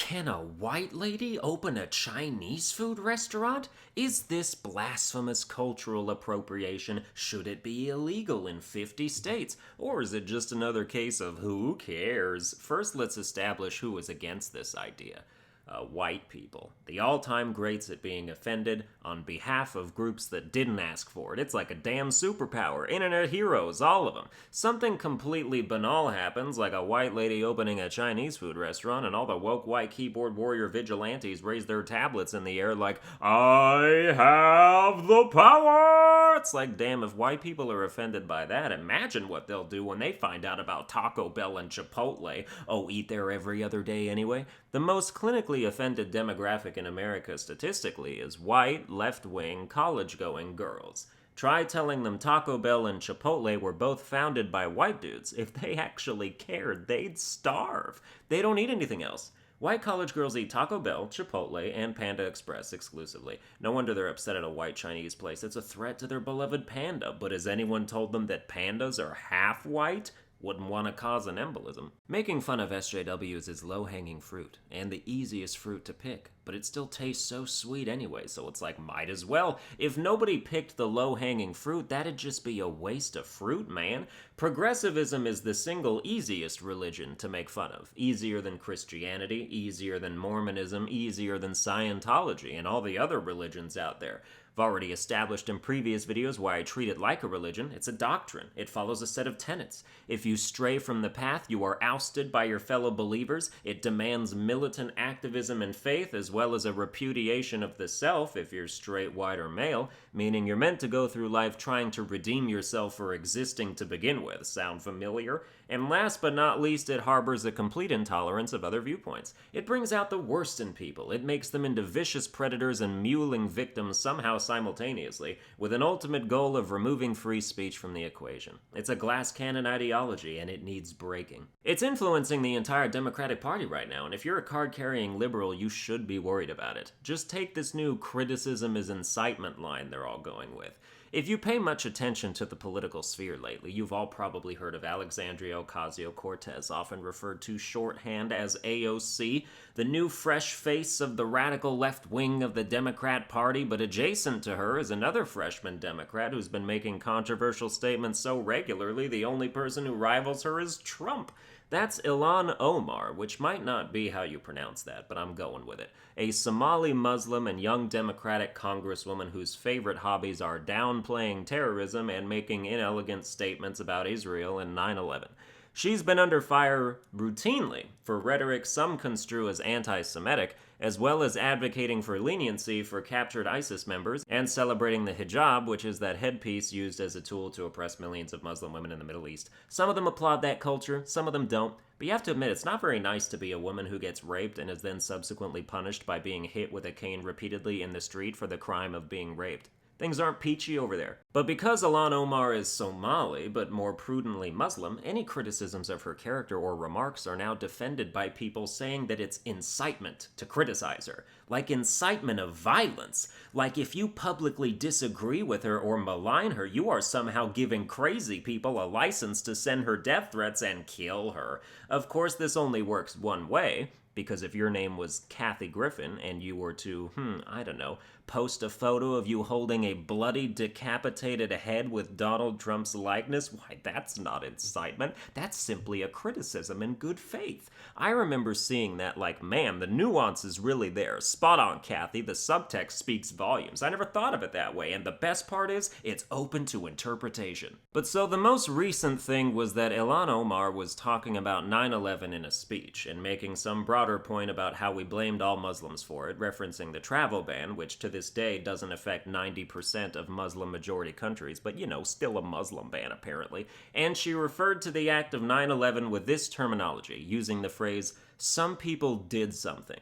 Can a white lady open a Chinese food restaurant? Is this blasphemous cultural appropriation? Should it be illegal in 50 states? Or is it just another case of who cares? First, let's establish who is against this idea. White people. The all-time greats at being offended on behalf of groups that didn't ask for it. It's like a damn superpower. Internet heroes, all of them. Something completely banal happens, like a white lady opening a Chinese food restaurant, and all the woke white keyboard warrior vigilantes raise their tablets in the air like, I have the power! It's like, damn, if white people are offended by that, imagine what they'll do when they find out about Taco Bell and Chipotle. Oh, eat there every other day anyway? The most clinically offended demographic in America statistically is white, left-wing, college-going girls. Try telling them Taco Bell and Chipotle were both founded by white dudes. If they actually cared, they'd starve. They don't eat anything else. White college girls eat Taco Bell, Chipotle, and Panda Express exclusively. No wonder they're upset at a white Chinese place. It's a threat to their beloved panda. But has anyone told them that pandas are half white? Wouldn't want to cause an embolism. Making fun of SJWs is low-hanging fruit, and the easiest fruit to pick, but it still tastes so sweet anyway, so it's like, might as well. If nobody picked the low-hanging fruit, that'd just be a waste of fruit, man. Progressivism is the single easiest religion to make fun of. Easier than Christianity, easier than Mormonism, easier than Scientology, and all the other religions out there. I've already established in previous videos why I treat it like a religion. It's a doctrine. It follows a set of tenets. If you stray from the path, you are ousted by your fellow believers. It demands militant activism and faith, as well as a repudiation of the self if you're straight, white, or male, meaning you're meant to go through life trying to redeem yourself for existing to begin with. Sound familiar? And last but not least, it harbors a complete intolerance of other viewpoints. It brings out the worst in people. It makes them into vicious predators and mewling victims somehow simultaneously, with an ultimate goal of removing free speech from the equation. It's a glass cannon ideology, and it needs breaking. It's influencing the entire Democratic Party right now, and if you're a card-carrying liberal, you should be worried about it. Just take this new criticism is incitement line they're all going with. If you pay much attention to the political sphere lately, you've all probably heard of Alexandria Ocasio-Cortez, often referred to shorthand as AOC, the new fresh face of the radical left wing of the Democrat Party, but adjacent to her is another freshman Democrat who's been making controversial statements so regularly the only person who rivals her is Trump. That's Ilhan Omar, which might not be how you pronounce that, but I'm going with it. A Somali Muslim and young Democratic congresswoman whose favorite hobbies are downplaying terrorism and making inelegant statements about Israel and 9/11. She's been under fire routinely for rhetoric some construe as anti-Semitic, as well as advocating for leniency for captured ISIS members and celebrating the hijab, which is that headpiece used as a tool to oppress millions of Muslim women in the Middle East. Some of them applaud that culture, some of them don't, but you have to admit it's not very nice to be a woman who gets raped and is then subsequently punished by being hit with a cane repeatedly in the street for the crime of being raped. Things aren't peachy over there. But because Ilhan Omar is Somali, but more prudently Muslim, any criticisms of her character or remarks are now defended by people saying that it's incitement to criticize her. Like incitement of violence. Like if you publicly disagree with her or malign her, you are somehow giving crazy people a license to send her death threats and kill her. Of course, this only works one way. Because if your name was Kathy Griffin and you were to, post a photo of you holding a bloody, decapitated head with Donald Trump's likeness, why, that's not incitement. That's simply a criticism in good faith. I remember seeing that like, man, the nuance is really there. Spot on, Kathy. The subtext speaks volumes. I never thought of it that way, and the best part is, it's open to interpretation. But so the most recent thing was that Ilhan Omar was talking about 9/11 in a speech and making some broader point about how we blamed all Muslims for it, referencing the travel ban, which to this day doesn't affect 90% of Muslim-majority countries, but still a Muslim ban apparently. And she referred to the act of 9/11 with this terminology, using the phrase, some people did something.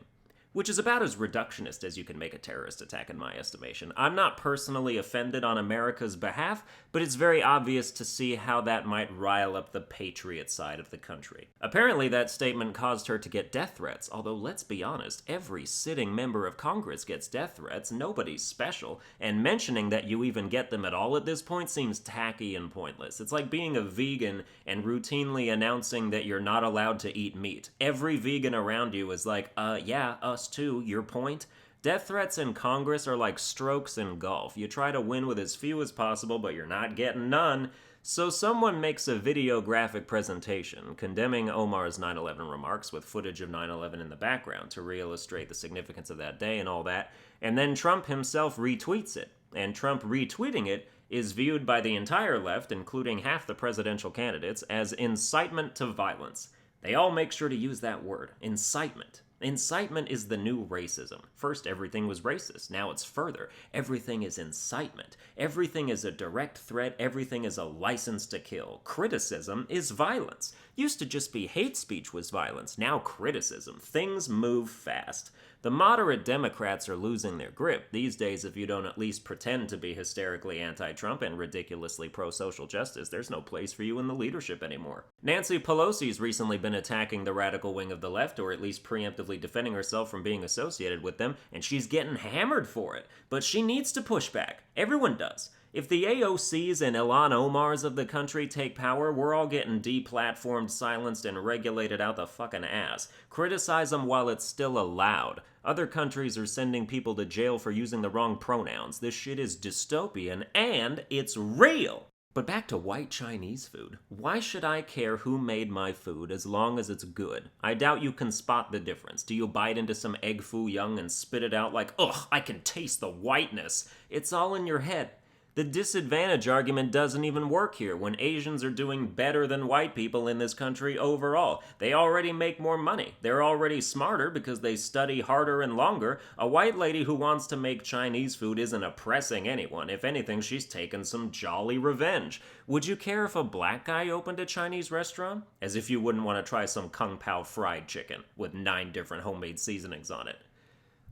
which is about as reductionist as you can make a terrorist attack in my estimation. I'm not personally offended on America's behalf, but it's very obvious to see how that might rile up the patriot side of the country. Apparently that statement caused her to get death threats, although let's be honest, every sitting member of Congress gets death threats, nobody's special, and mentioning that you even get them at all at this point seems tacky and pointless. It's like being a vegan and routinely announcing that you're not allowed to eat meat. Every vegan around you is like, yeah, us too, your point? Death threats in Congress are like strokes in golf. You try to win with as few as possible, but you're not getting none. So someone makes a videographic presentation condemning Omar's 9/11 remarks with footage of 9/11 in the background to re-illustrate the significance of that day and all that, and then Trump himself retweets it. And Trump retweeting it is viewed by the entire left, including half the presidential candidates, as incitement to violence. They all make sure to use that word, incitement. Incitement is the new racism. First, everything was racist. Now it's further. Everything is incitement. Everything is a direct threat. Everything is a license to kill. Criticism is violence. Used to just be hate speech was violence. Now criticism. Things move fast. The moderate Democrats are losing their grip. These days, if you don't at least pretend to be hysterically anti-Trump and ridiculously pro-social justice, there's no place for you in the leadership anymore. Nancy Pelosi's recently been attacking the radical wing of the left, or at least preemptively defending herself from being associated with them, and she's getting hammered for it. But she needs to push back. Everyone does. If the AOCs and Ilhan Omars of the country take power, we're all getting deplatformed, silenced, and regulated out the fucking ass. Criticize them while it's still allowed. Other countries are sending people to jail for using the wrong pronouns. This shit is dystopian, and it's real! But back to white Chinese food. Why should I care who made my food as long as it's good? I doubt you can spot the difference. Do you bite into some egg foo young and spit it out like, ugh, I can taste the whiteness? It's all in your head. The disadvantage argument doesn't even work here when Asians are doing better than white people in this country overall. They already make more money. They're already smarter because they study harder and longer. A white lady who wants to make Chinese food isn't oppressing anyone. If anything, she's taken some jolly revenge. Would you care if a black guy opened a Chinese restaurant? As if you wouldn't want to try some Kung Pao fried chicken with 9 different homemade seasonings on it.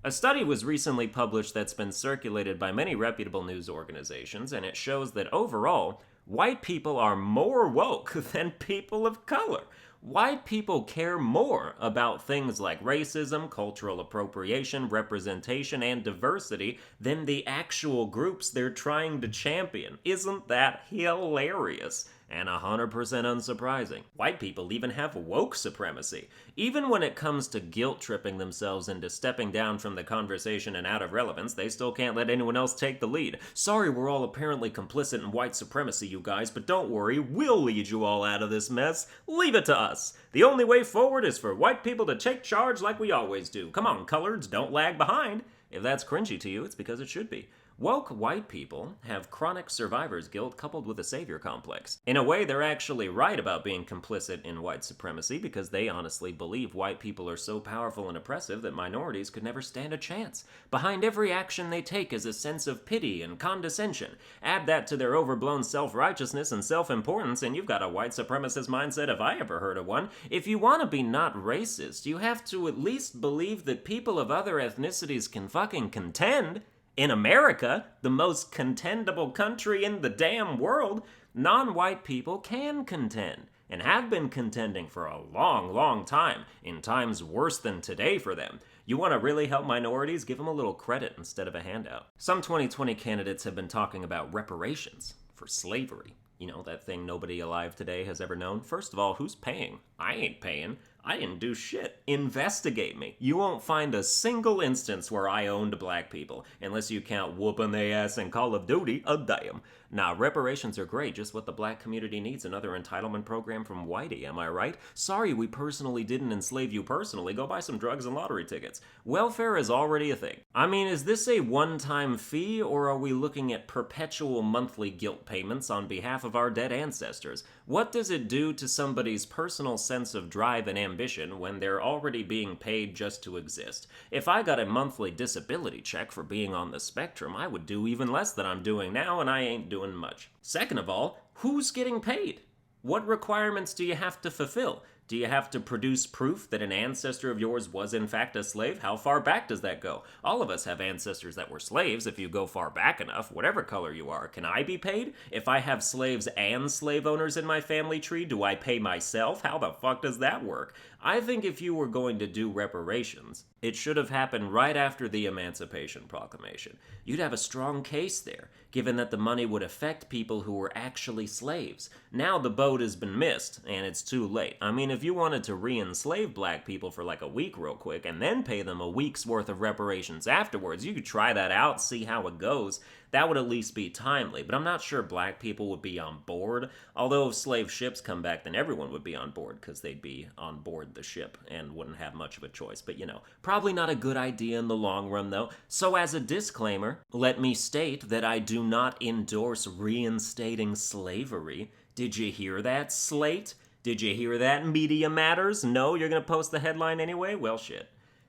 A study was recently published that's been circulated by many reputable news organizations, and it shows that overall, white people are more woke than people of color. White people care more about things like racism, cultural appropriation, representation, and diversity than the actual groups they're trying to champion. Isn't that hilarious? And 100% unsurprising. White people even have woke supremacy. Even when it comes to guilt-tripping themselves into stepping down from the conversation and out of relevance, they still can't let anyone else take the lead. Sorry we're all apparently complicit in white supremacy, you guys, but don't worry, we'll lead you all out of this mess. Leave it to us. The only way forward is for white people to take charge like we always do. Come on, coloreds, don't lag behind. If that's cringy to you, it's because it should be. Woke white people have chronic survivor's guilt coupled with a savior complex. In a way, they're actually right about being complicit in white supremacy because they honestly believe white people are so powerful and oppressive that minorities could never stand a chance. Behind every action they take is a sense of pity and condescension. Add that to their overblown self-righteousness and self-importance, and you've got a white supremacist mindset if I ever heard of one. If you want to be not racist, you have to at least believe that people of other ethnicities can fucking contend. In America, the most contendable country in the damn world, non-white people can contend, and have been contending for a long, long time, in times worse than today for them. You want to really help minorities? Give them a little credit instead of a handout. Some 2020 candidates have been talking about reparations for slavery. You know, that thing nobody alive today has ever known. First of all, who's paying? I ain't paying. I didn't do shit. Investigate me. You won't find a single instance where I owned black people, unless you count whooping they ass in Call of Duty, a damn. Nah, reparations are great, just what the black community needs, another entitlement program from Whitey, am I right? Sorry we personally didn't enslave you personally, go buy some drugs and lottery tickets. Welfare is already a thing. I mean, is this a one-time fee, or are we looking at perpetual monthly guilt payments on behalf of our dead ancestors? What does it do to somebody's personal sense of drive and ambition when they're already being paid just to exist? If I got a monthly disability check for being on the spectrum, I would do even less than I'm doing now, and I ain't doing much. Second of all, who's getting paid? What requirements do you have to fulfill? Do you have to produce proof that an ancestor of yours was in fact a slave? How far back does that go? All of us have ancestors that were slaves if you go far back enough, whatever color you are. Can I be paid? If I have slaves and slave owners in my family tree, do I pay myself? How the fuck does that work? I think if you were going to do reparations, it should have happened right after the Emancipation Proclamation. You'd have a strong case there, given that the money would affect people who were actually slaves. Now the boat has been missed, and it's too late. I mean, if you wanted to re-enslave black people for like a week real quick, and then pay them a week's worth of reparations afterwards, you could try that out, see how it goes. That would at least be timely, but I'm not sure black people would be on board. Although if slave ships come back, then everyone would be on board, because they'd be on board the ship and wouldn't have much of a choice. But probably not a good idea in the long run, though. So as a disclaimer, let me state that I do not endorse reinstating slavery. Did you hear that, Slate? Did you hear that, Media Matters? No, you're gonna post the headline anyway? Well, shit.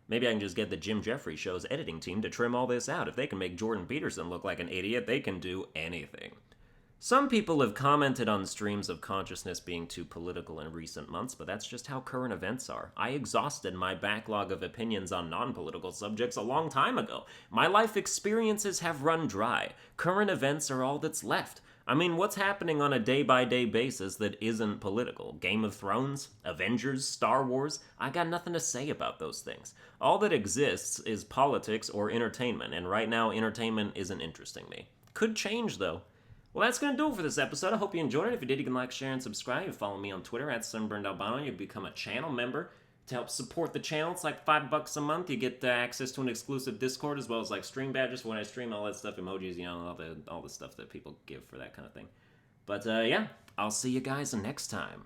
Maybe I can just get the Jim Jeffries Show's editing team to trim all this out. If they can make Jordan Peterson look like an idiot, they can do anything. Some people have commented on streams of consciousness being too political in recent months, but that's just how current events are. I exhausted my backlog of opinions on non-political subjects a long time ago. My life experiences have run dry. Current events are all that's left. I mean, what's happening on a day-by-day basis that isn't political? Game of Thrones? Avengers? Star Wars? I got nothing to say about those things. All that exists is politics or entertainment, and right now entertainment isn't interesting me. Could change, though. Well, that's going to do it for this episode. I hope you enjoyed it. If you did, you can like, share, and subscribe. You follow me on Twitter at Sunburned Albino. You become a channel member to help support the channel. It's like $5 a month. You get access to an exclusive Discord, as well as like stream badges for when I stream, all that stuff, emojis, all the stuff that people give for that kind of thing. But yeah, I'll see you guys next time.